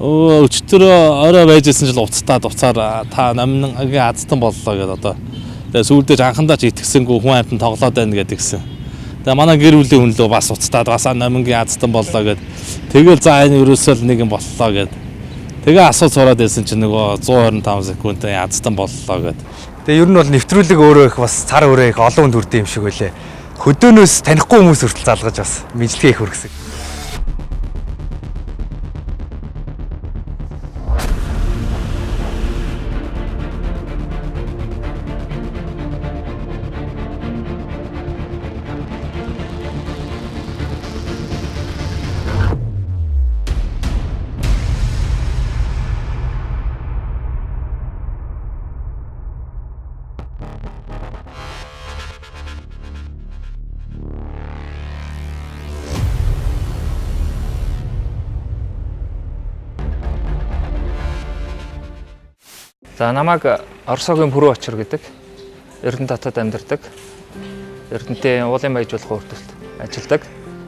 Өчтөрөө орой байжсэн жил уцаар та номингийн азтан боллоо гэдэг одоо. Тэгээ сүүлдээ анхандаа ч итгэсэнгүй хүн амьтан тоглоод байна гэдэг гисэн. Тэгээ манай гэр бүлийн хүн лөө бас уцтаад бас номингийн азтан боллоо гэд. Тэгэл за энэ ерөөсөө нэг юм боллоо гэд. Тэгээ асууж сураад байсан чинь нөгөө 125 секундын азтан боллоо гэд. Тэгээ ер нь бол нэвтрүүлэг өөрөө их бас цар өөрөө их олон хүнд хүрдэм юм шиг байлээ. Хөдөөнөөс танихгүй хүмүүс хүртэл залгаж бас мэдлэгээ их хүргэсэн. За намайг Оросогийн Пүрүү Очор гэдэг. Эрдэнэ татад амьдардаг. Эрдэнэтэй уулын баяжуулах үйлдвэрт ажилладаг.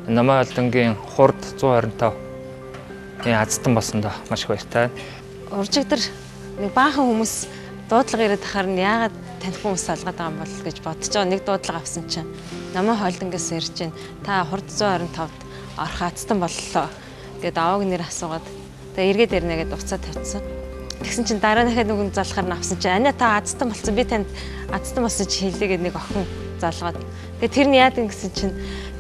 Намаа алдангийн хурд 125-ийн азтан болсондоо маш их баяртай. Уржигдэр нэг баахан хүмүүс дуудлага ирээд тахаар нь яагаад танихгүй хүмүүс салгаад байгаа юм бол гэж бодож байгаа. Нэг дуудлага авсан чинь намаа холдонгоос ирж байна. Та хурд 125-д орох азтан боллоо гэд аваг нэр асуугаад тэгээ эргээд ирнэ гэд уцаа тавьчихсан. Тэгсэн чинь дараа дахиад нүгэн залхаар нь авсан чинь "Аня та азтан болсон. Би танд азтан болсон чи хэлээгээд нэг охин залгаад. Тэгээ тэр нь яадаг гэсэн чинь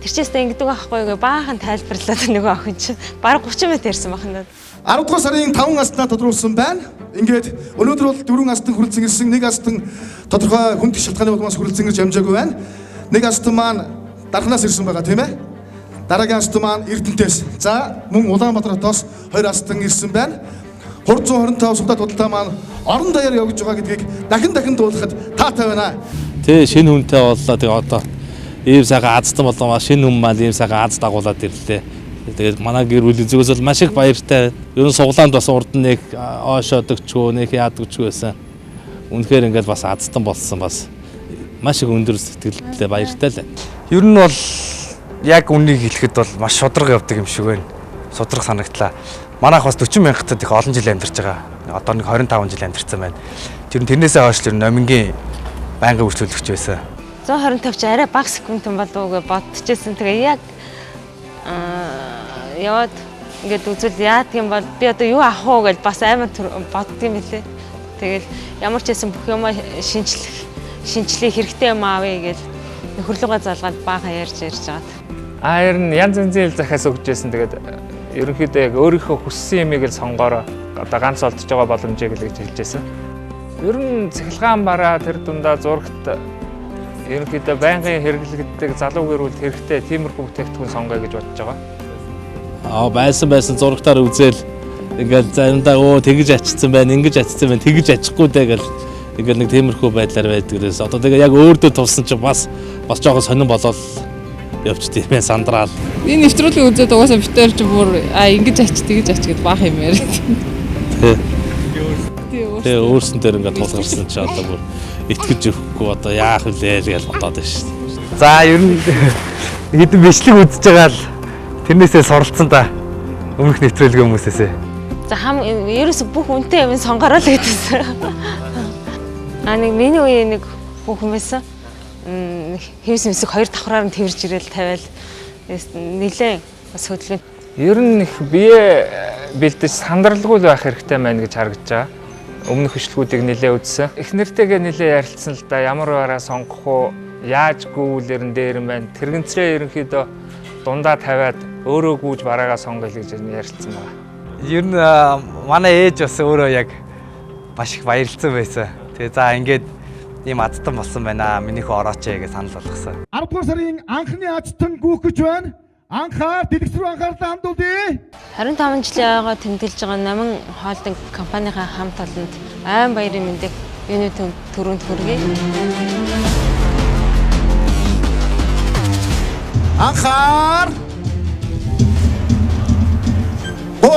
тэр чээстэй ингэдэг байхгүй юу баахан тайлбарлаад нөгөө охин чинь бараг 30 минут ярьсан бахна. 10 дугаар сарын 5 аснаа тодруулсан байна. Ингээд өнөөдөр бол 4 астан хүрэлцэн ирсэн, 1 астан тодорхой хүнд шалтгааны улмаас хүрэлцэн ирж амжаагүй байна. 1 астан маань Дарханаас ирсэн байгаа тийм ээ. Дараагийн астан маань Эрдэнэтээс. За мөн Улаанбаатар хотоос 2 астан ирсэн байна. 325 судад худалдаа маань орон даяар явж байгаа гэдгийг дахин дуулахад таатай байна. Тэ шинэ хүнтэй боллоо. Тэгээ одоо ийм сайхан азтан болоо шинэ хүн маань ийм сайхан аз дагуулад ирлээ. Тэгээд манай гэр бүлийн зүгээс бол маш их баяртай. Ер нь суглаанд бас урд нэг оошоодөгчгүй нэг яадагчгүй байсан. Үнэхээр ингээд бас азтан болсон бас маш их өндөр сэтгэлдээ баяртай л. Ер нь бол яг үнийг хэлэхэд бол маш шудраг явдаг юм шиг байна. Судраг санагдлаа. Манайх бас 40 мянгатад их олон жил амьдарч байгаа. Одоо нэг 25 жил амьдарсан байна. Тэр нь тэрнээсээ хойш тэр номингийн байнгын үйлчлүүлэгч байсан. 125 ч арай бага секундын болов уу гэж бодчихсон. Тэгээ яг яваад ингээд үзвэл яадаг юм бол би одоо юу авах уу гэж бас амар боддгийм билээ. Тэгэл ямар ч байсан бүх юм шинжлэх хэрэгтэй юм аавэ гэж нөхөрлөгөө залгаад баахан ярьж жагаад. Ер нь янз янзын захиас өгч байсан. Тэгээд ерөнхийдөө яг өөрийнхөө хүссэн юмыг л сонгороо одоо ганц олдож байгаа боломжийг л гэж хэлж байсан. Ер нь цахилгаан бараа тэр дундаа зурагт ерөнхийдөө байнгын хэрэглэгддэг залуу гэр бүл хэрэгтэй тиймэрхүү бүтээгдэхүүн сонгоё гэж бодож байгаа. Байсан зурагтаар үзэл ингээл заримдаа тэгж ачсан байна, ингэж ачсан байна, тэгж ачихгүй дээ гэл ингээл нэг тиймэрхүү байдлаар байдаг гэсэн. Одоо тэгээ яг өөртөө тулсан чинь бас жоохон сонирн болол явж тиймээ сандраал. Энэ нэвтрүүлгийг үзээд угаасаа битээр ч бүр ингэж ач тэгж ач гэд баах юм яриад. Тэгээ өөрсөн дээр ингээд тулгарсан чи одоо бүр итгэж өгөхгүй одоо яах вүлээ л гэж бодоод байна шүү дээ. За ер нь хэдэн бичлэг үзэж байгаа л тэрнээсээ суралцсан та өмнөх нэвтрүүлгийн хүмүүсээсээ. За ерөөсө бүх үнэтэй юм сонгороо л гэдсэн. Нэг миний үеийн нэг бүх хүмүүс хэвс мэсэг 2 давхраар нь тэрж ирээл тавиал нилээн бас хөдөлгөөн. Ер нь их бие бэлдэж сандралгүй байх хэрэгтэй байна гэж харагдаж байгаа. Өмнөх хөшлгүүдийг нилээ үзсэн. Их нэртэйгээ нилээ ярилцсан л да ямар бараа сонгох уу, яаж гүйлэрэн дээр юм байна. Тэргэнцрээ ерөнхийдөө дундаа тавиад өөрөө гүйж бараагаа сонгоё гэж ярилцсан байна. Ер нь манай ээж бас өөрөө яг маш их баярлцсан байсан. Тэгээ за ингээд ийм азтан болсон байна. Минийхөө орооч гэж санал болгосон. 10 дугаар сарын анхны азтан гүйх гэж байна. Анхаар дэлгэц рүү анхаарлаа хандуулъя. 25 жилийн ойгоо тэмдэглэж байгаа Намын хоолтын компанийн хамт олонд айн баярын мэндийг юуны төрөнд хүргэе. Анхаар 3,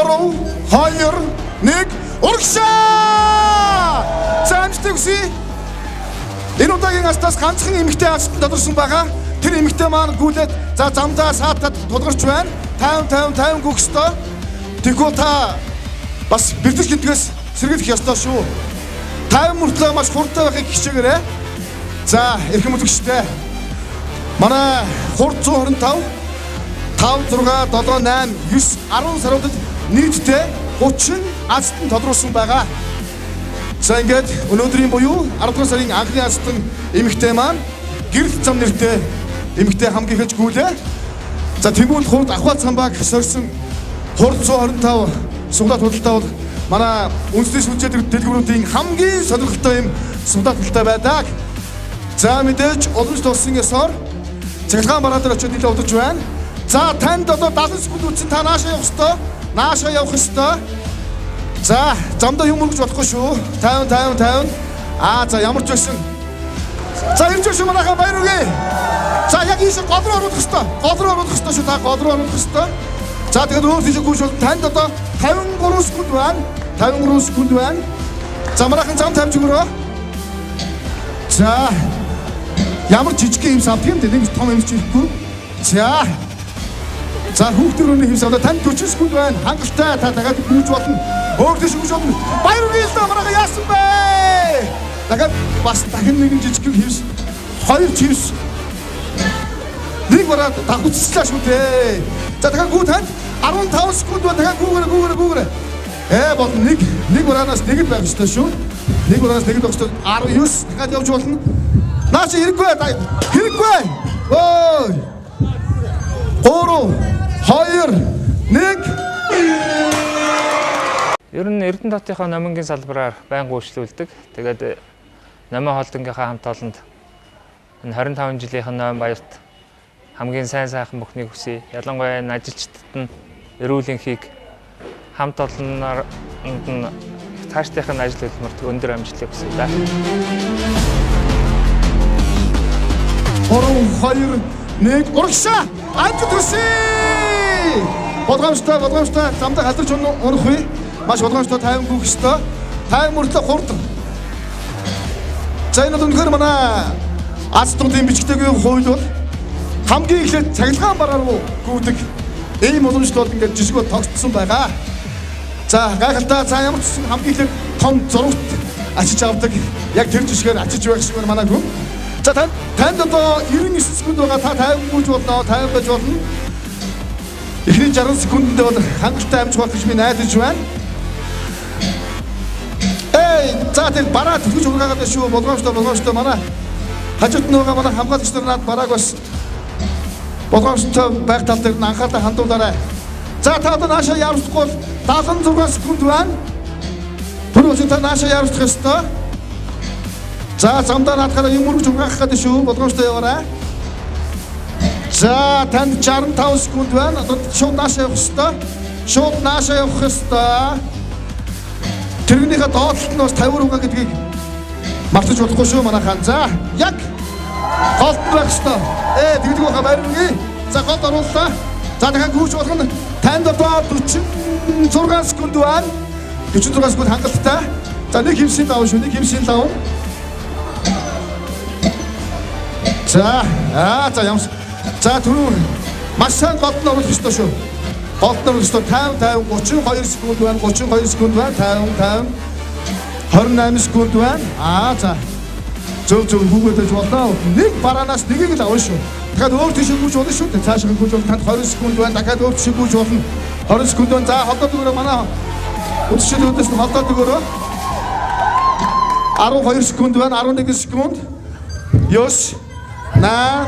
2, 1 урагшаа! Замстэгси энэ удаагийн астаас ганцхан эмэгтэй астанд тодорсон байгаа. Тэр эмэгтэй маань гүйлээд за замдаа саатад тулгарч байна. 50 гүгстэй. Тэгвэл та бас бэлдэж гэдгээс сэргийлэх ёстой шүү. 50 мөртлөө маш хурдтай байхыг хичээгээрэй. За, эрхэм үзэгчдээ. Манай хурд 125 5 6 7 8 9 10 саруудад нийтдээ 30 азтан тодруулсан байгаа. За ингээд өнөөдрийн буюу 10 дугаар сарын анхны азтан эмэгтэй маань гэрэл зам нэртэй эмэгтэй хамгийн ихэж гүйлээ. За Тэнгүүл хурд Ахват цамбааг сорьсон хурд 125 суглаат худалдаа бол манай үндэсний сүлжээ дэлгүүрүүдийн хамгийн сонирхолтой юм суглаат худалдаа байдаг. За мэдээж олонч тулсын ёсоор цахилгаан бараа дээр очиод нэлээд удаж байна. За танд одоо 70 секунд үтсэн та наашаа явах ёстой. Наашаа явах ёстой. За замдаа юм өргөж болохгүй шүү. 50. За ямар ч байсан. За ирж шүү манайхаа баяр үгүй. За яг ийш гол руу оруулах ёстой. Гол руу оруулах ёстой шүү. Та гол руу оруулах ёстой. За тэгээд өөр тийш гүйж бол танд одоо 53 секунд байна. 53 секунд байна. За манайхан зам тавьж өгөрөө. За ямар жижиг юм сав тийм нэг том юм чихгүй. За хүүхдэр өнөө хэвс одоо танд 40 секунд байна. Хангалттай та дахиад гүйж болно. Хөөгдөж өгч болно. Баяр үгүй л да манайхаа яасан бэ? Дахиад бас дахин нэгэн жижиг хэвс. Хоёр хэвс. Нэг бараа давхцлаа шүү дээ. За дахиад гүү танд 15 секунд байна. Дахиад гүүгээрээ. Вот нэг бараанаас нэг л байх ёстой шүү. Нэг бараанаас нэг л байх ёстой. 19 дахиад явж болно. Наач хэрэггүй. Ой. 3 2 1. Ер нь Эрдэнэтотынхаа номингийн салбараар байнга үйлчлүүлдэг. Тэгээд номын холдонгийнхаа хамт олонд 25 жилийнхэн ном баярт хамгийн сайн сайхан бүхнийг хүсье. Ялангуяа энэ ажилчдад нь эрүүл энхийг хамт олонноор цаашдынх нь ажил хөдөлмөрт өндөр амжилтыг хүсье да. 3 2 1 урагшаа амжилт хүсье. Болгоомжтой замдаа халдарч унах вэ? Маш болгоомжтой 50 гүөх ёстой. 50 мөртлөө хурд. За энэ өнөхөр манай аз туудын бичгтэйгийн хууль бол хамгийн эхлээд цахилгаан бараа руу гүйдэг ийм боломжтой бол ингээд жижиг тогтсон байгаа. За гайхалтай ямар ч хамгийн эхлээд том зурагт ачиж авдаг. Яг тэр жишгээр ачиж байх шиг байна манай хүн. За танд одоо 99 секунд байгаа. Та 50 гүйж болно, 50 байж болно. Эхний 60 секундэд бол хангалттай амжих болох гэж би найдаж байна. За тэр бараа төгөж ургаагаад шүү. Болгоомжтой манай хажууд нь байгаа манай хамгаалагч нар над барааг бас болгоомжтой байх тал дээр анхаарал хандуулаарай. За та одоо наашаа явуулахгүй 76 секунд байна. Түрүүс та наашаа явуулах ёстой. За замдаа наадахаараа юм өргөж ургаах гэдэг шүү. Болгоомжтой яваарай. За танд 65 секунд байна. Одоо шууд наашаа явах ёстой. Тэрнийхээ доотлолт нь бас 50 руугаа гэдгийг мартаж болохгүй шүү манайхан. За яг голд байх ёстой. Тэгдэг байхаа баяр үгүй. За голд орууллаа. За дахиад гүйж болох нь танд одоо 46 секунд байна. 46 секунд хангалттай. За нэг хэмсийн даван шүү. За ямс. За түрүү маш сайн голд нь оруулах ёстой шүү. Голднор өстө 50 32 секунд байна. 32 секунд байна. 50 28 секунд байна. За зөв хүүгээдэж болоо. Нэг бараанаас нэгийг л авна шүү. Дахиад өөр тийш гүйж болно шүү. Цаашаа гүйж бол танд 20 секунд байна. Дахиад өөр тийш гүйж болно. 20 секунд байна. За холдоод өгөрөө манай үдшилүүдээс нь холдоод өгөрөө. 12 секунд байна. 11 секунд. 9 8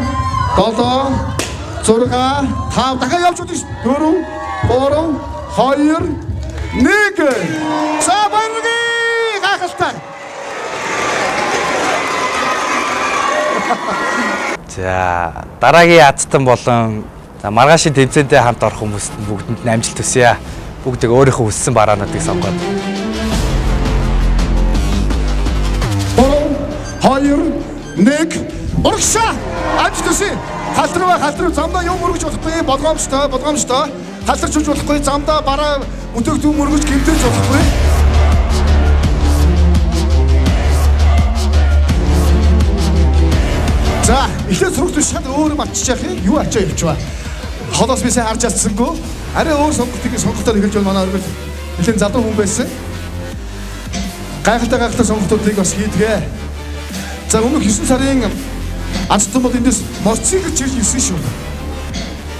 7 6 5 дахиад явж болно шүү. 4 3 2 1. За баяргүй гайхалтай. За дараагийн азтан болон маргаашийн тэмцээндээ хамт орох хүмүүст бүгдэнд нь амжилт хүсье. Бүгдийг өөрийнхөө хүссэн бараануудыг сонгоод. 3 2 1 урагшаа амжилт хүсье. Халтруу замдаа юм өргөж болохгүй. Болгоомжтой. Халарч үж болохгүй. Замдаа бараа өдөөгдөө мөргөж гэмтэж болохгүй. За эхлээд сурагч шал өөр юм ачиж яах юм? Юу ачаа явчихваа. Холоос би сайн харж чадсангүй. Арай өөр сонголтыг эхэлж байна манай өргөл. нэлээд залуу хүн байсан. Гайхалтай сонголтуудыг бас хийдгээ. За өмнөх 9 сарын аз тутам бол эндээс моцыг чирж ирсэн шүү.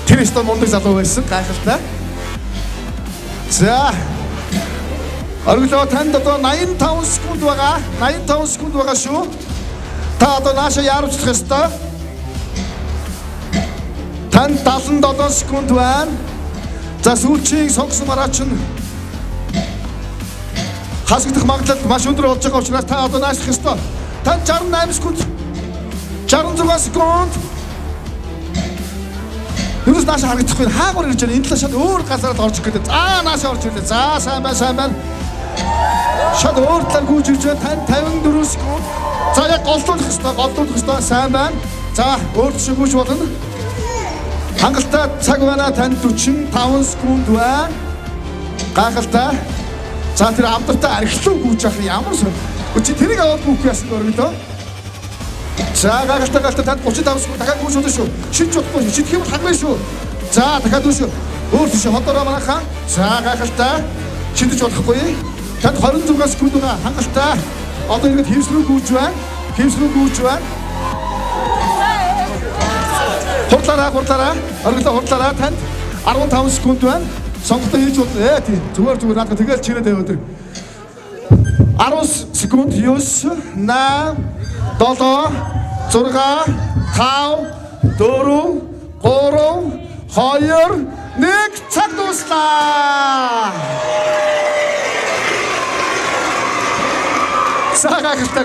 Тэр ихтэй мундаг залуу байсан. Гайхалтай. За Оргилоо танд одоо 85 секунд байгаа. 85 секунд байгаа шүү. Та одоо нааша яарч хэвээр. Танд 77 секунд байна. За сүүлчийн сонгосон мараач нь хасагдах магадлал маш өндөр болж байгаа учраас та одоо наашлах ёстой. Танд 68 секунд. 66 секунд. Юус нааша харагдахгүй хаагуур ирж байгаа. Энэ талаа шал өөр газараа орж ирэх гэдэг. За нааша орж ирлээ. За сайн байна. Шал өөр талаар гүйж ирж байна. Танд 54 секунд. За яг голдуулах ёстой. Сайн байна. За өөр төшөө гүйж болно. Хангалттай цаг байна. Танд 45 секунд байна. Гайхалтай. За тэр амтартай архилуу гүйж авах ямар сонь. Чи тэрийг аваад гүйх яасан өргөлөө. За гайхалтай танд 35 секунд дахиад гүйж болно шүү. Шинж бодохгүй шүү. Шидэх юм бол хагмаа шүү. За дахиад үүш. Өөр тийш ходороо манайхаа. За гайхалтай. Шидэж болохгүй. Танд 26 секунд байгаа. Хангалттай. Одоо ингээд хэмсрүү гүйж байна. Хурлаараа. Оргилоо хурлаараа танд 15 секунд байна. Сонголтоо хийж болно. Тийм. Зүгээр наадах тэгэл чирээд байваа. 10 секунд 9 8 7 6 5 4 3 2 1 цаг дуслаа. Гайхалтай.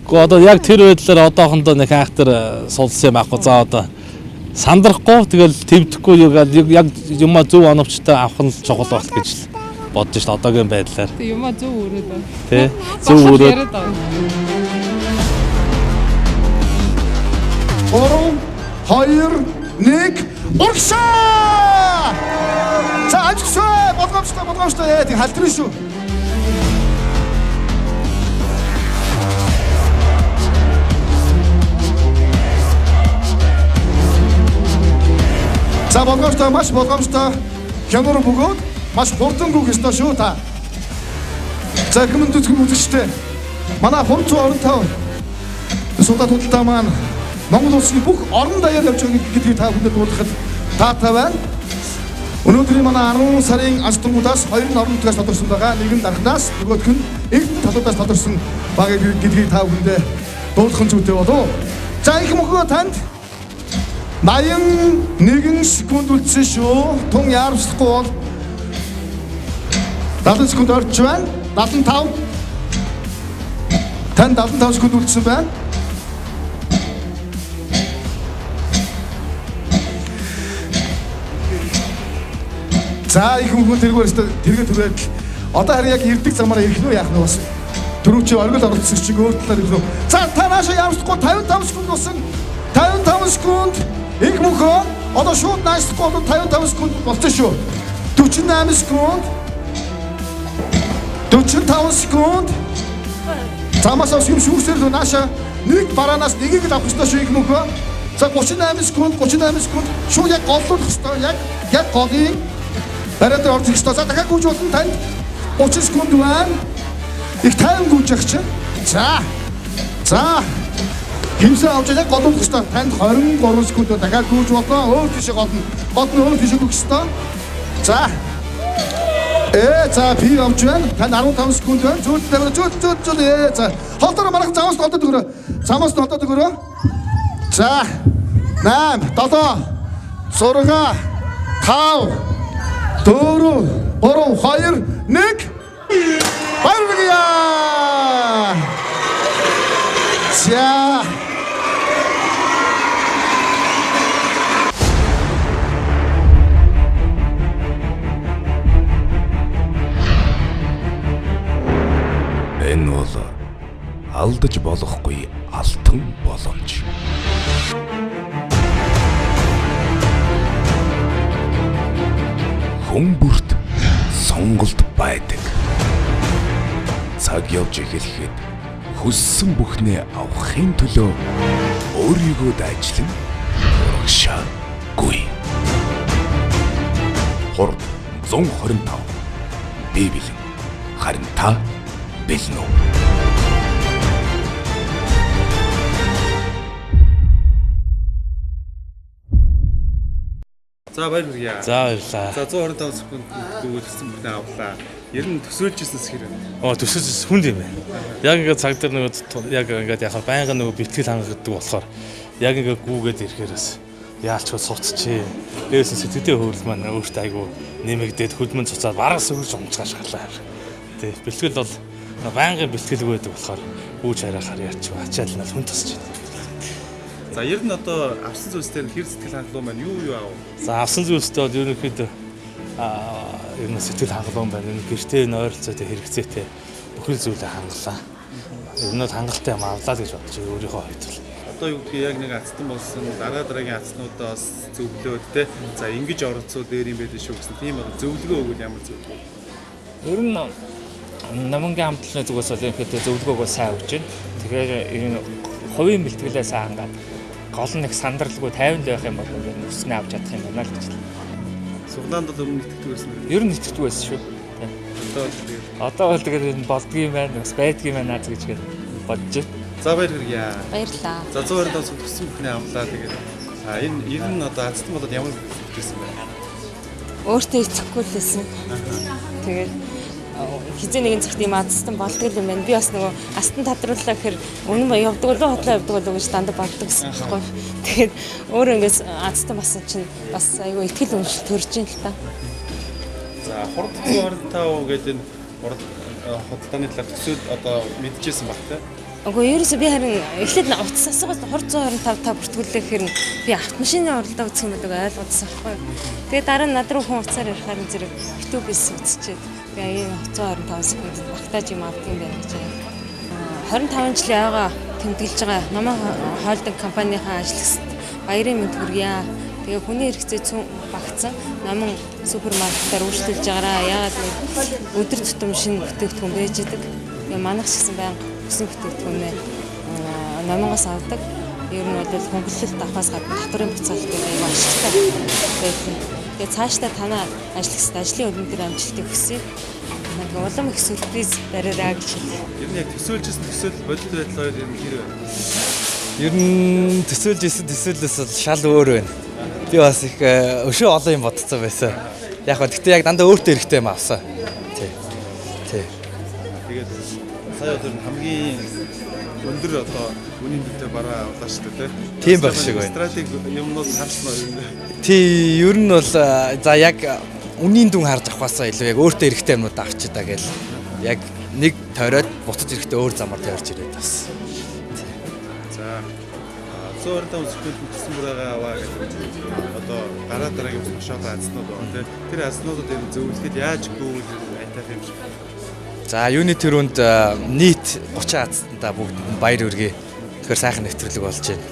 Гэхдээ одоо яг тэр байдлаар одоохондоо нэг хайхтар сулсан юм аахгүй. За одоо сандрахгүй тэгэл твдэхгүй яг юмаа зөв оновчтой авах нь чухал болох гэж бодож шээ одоогийн байдлаар. Тэг юмаа зөв өрөөд байна. Тэ зөв өрөөд. 3 2 1 урагшаа. За ажигсаа болгоомжтой тийм халтрын шүү. За маш болгоомжтой хямруу бөгөөд маш хурдан гүөх ёстой шүү та. За хүмүүст үзэгчтэй манай 325 суудаа туталтаа маань Монгол улсын бүх орон даяар явж байгаа гэдгийг та бүхэнд дуулгахад таатай байна. Өнөөдрийн манай 10 сарын аз тумгуудаас 2 орон нутгаас тодорсон байгаа. Нэг нь Дархнаас, нөгөөх нь Эрт талуудаас тодорсон байгаа гэдгийг та бүхэнд дуулгах зүйтэй болов. За их мөхөө танд 81 секунд үлдсэн шүү. Тун яарвсахгүй бол 70 секунд орж байна. 75. Танд 75 секунд үлдсэн байна. За их хүн тэргээр түрээд одоо харин яг ирдэг замаараа ирэх нь яах нь бас түрүү чи оргил оролцсон чиг өөр талаар ирэх нь. За та нааша яамсахгүй 55 секунд болсон. 55 секунд их мөхөө одоо шууд наашлахгүй бол 55 секунд болсон шүү. 48 секунд 45 секунд замаас юм шүүсээр нааша нэг бараанаас нэгийг л авах ёстой шүү их мөхөө. За 38 секунд шууд яг голлуулах ёстой. Яг голын бараад орж ирэх ёстой. За дахиад гүйж болно танд 30 секунд байна. Их тайм гүйж явах чинь. За хэмсээ авч яг голуулах ёстой. Танд 23 секунд дахиад гүйж болно. Өөр тийшээ голно. Өөр тийшээ гүйх ёстой. За би амж байна. Танд 15 секунд байна. Зүүл. За холдороо манайхан замаас холдоод өгөрөө. За 8 7 6 5 4 3 2 1 Баярлалаа. За энэ бол алдаж болохгүй алтан боломж. Хүн бүрт сонголт байдаг. Цаг явж эхлэхэд хүссэн бүхнээ авахын төлөө өөрийгөө дайчлан урагшаагүй. хурд 125. Би бэлэн. Харин та бэлэн үү? За баяр хүргье. За баярлаа. За 125 секунд дүүрсэн бүхэн авлаа. Ер нь төсөөлжсэнс хэрэг. Төсөөлж хүнд юм байна. Яг ингээд цаг дээр нөгөө яг ингээд яхаа байнга нөгөө бэлтгэл хангадаг болохоор яг ингээд гүүгээд ирэхээрээс яалч бол суцчээ. Дээрээс нь сэтгэлдээ хөвөл маань өөртөө айгу нэмэгдээд хөдөлмөн цуцаад бараас өрж унцгааш гарлаа. Тэ бэлтгэл бол байнгын бэлтгэл өгдөг болохоор үүж харахаар яач ачаал нь хүн тусч байна. За ер нь одоо авсан зүйлсээр хэр сэтгэл хангалуун байна? Юу юу аав? За авсан зүйлстэй бол ерөнхийдөө ер нь сэтгэл хангалуун байна. Гэртээ нойролцоотой хэрэгцээтэй бүхэл зүйлээ хангалаа. Ер нь хангалттай юм авлаа л гэж бодож өөрийнхөө хувьд бол. Одоо юу гэдгийг яг нэг ацтан болсон дараа дараагийн ацтнуудаа бас зөвлөөд те. За ингэж оролцоо дээр юм байдаг шүү гэсэн тийм одоо зөвлөгөө өгвөл ямар зөвлөгөө? Ер нь намынгийн хамтлагын зүгээс бол ерөнхийдөө зөвлөгөөгөө сайн өгч байна. Тэгэхээр ер нь хувийн бэлтгэлээ сайн хангаад гол нэг сандралгүй 50 л байх юм бол өснө авч чадах юм байна л гэж байна. Суглаанд бол өмнө итгэдэг байсан юм. Ер нь итгэдэг байсан шүү. Одоо бол тэгээд болдгийм байна, бас байдгийм байна гэж бодож байна. За баяр хүргье. Баярлаа. За 125 секунд төссөн бүхний авлаа тэгээд энэ ер нь одоо ацтан болоод ямар хэлсэн бэ? Өөртөө итгэхгүй л байсан. Тэгээд хизээ нэгэн цагт юм ацтан болдгоо юм байна. Би бас нөгөө астан тодрууллаа гэхээр үнэн ба явдаг болоо хотлоо явдаг болоо гэж дандаа боддог гэсэн байхгүй. Тэгээд өөрөө ингээс ацтан басан чинь бас айгүй итгэл үнэмшил төрж ин л та. За хурд 125 гэдэг энэ хурд худалдааны талаар төсөөл одоо мэдчихсэн баг те. Үгүй ерөөсөө би харин эхлээд утас асуугаад хурд 125 та бүртгүүлээ гэхээр би автомашины уралдаа үзэх юм байдаг ойлгоодсон байхгүй. Тэгээд дараа нь над руу хүн уцаар ярихаар зэрэг YouTube-с үзчихээд би энэ 125 секунд багтааж юм авдаг юм байна гэж. 25 жилийн аяга тэмдэглэж байгаа намаа хоолдог компанийнхаа ажлагчид баярын мэнд хүргье. Тэгээ хүний хэрэгцээ цөм багцсан намын супермаркетаар үйлчлүүлж байгаараа яагаад өдөр тутам шинэ бүтээгдэхүүн байж идэг. Тэгээ манайх ч гэсэн байнга өсөн бүтээгдэхүүнээ намангаас авдаг. Ер нь бол хөнгөлөлт авахаас гадна татварын буцаалт гэдэг аюул ашигтай байдаг. Тэгээ цаашдаа танаа ажлагчид ажлын өдрөөр амжилтыг хүсье. Нэг улам их сюрприз бариараа гэж хэлээ. Ер нь яг төсөөлжсэн төсөөл бодит байдал хоёр юм хэрэг байна. Ер нь төсөөлжсэн төсөөлөөс бол шал өөр байна. Би бас их өшөө олон юм бодцсон байсан. Яг гоо гэхдээ яг дандаа өөртөө эрэхтэй юм авсан. Тий. Тэгээд сая өдөр хамгийн өндөр одоо үнийн дэвтэр бараа авлаа шүү дээ. Тийм байх шиг байна. Стратеги юмнууд харсан уу? Тий, ер нь бол за яг үнийн дүн харж авахаасаа илүү яг өөртөө эрэхтэй юмнууд авчи даа гэл. Яг нэг тойроод буцаж ирэхдээ өөр замаар тойрч ирээд бас. За 125 секунд гэсэн бүрээгээ аваа гэдэг. Одоо дараа дараагийн шот азнууд байна. Тэр азнуудад энэ зөвлөхөд яаж гүйвэл айтах юм шиг. За юуны төрөнд нийт 30 азнуудаа бүгд баяр хүргэе. Тэгэхээр сайхан нэвтрүүлэг болж байна.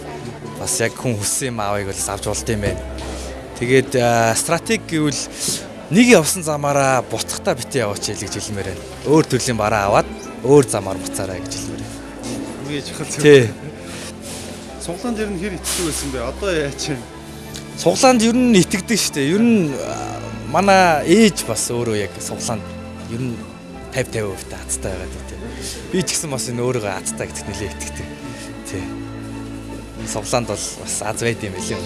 Бас яг хүн хүссэн юм аавыг бол авч болд юм байна. Тэгээд стратеги гэвэл нэг явсан замаараа буцахтаа битээ яваач гэж хэлмээр байна. Өөр төрлийн бараа аваад өөр замаар буцаарай гэж хэлмээр байна. Үгүй чухал зүйл. Тий. Суглаанд ер нь хэр итгэдэг байсан бэ? Одоо яач вэ? Суглаанд ер нь итгэдэг шүү дээ. Ер нь манай ээж бас өөрөө яг суглаанд ер нь 50% та хацтай байгаа гэдэг. Би ч гэсэн бас энэ өөрийгөө хацтай гэдэгт нэлээд итгэдэг. Тий. Суглаанд бол бас аз байд юм билээ.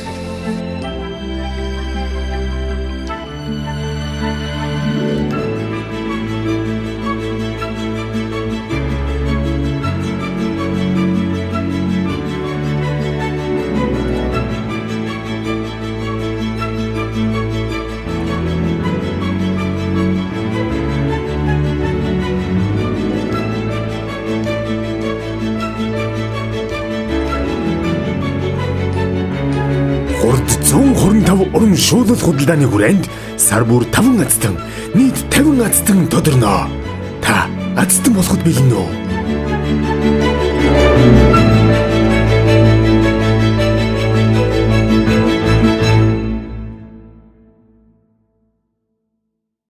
Хурд 125 уран шуулал худалдааны хүрээнд сар бүр 5 ацтан нийт 50 ацтан тодорно. Та ацтан болоход бэлэн үү?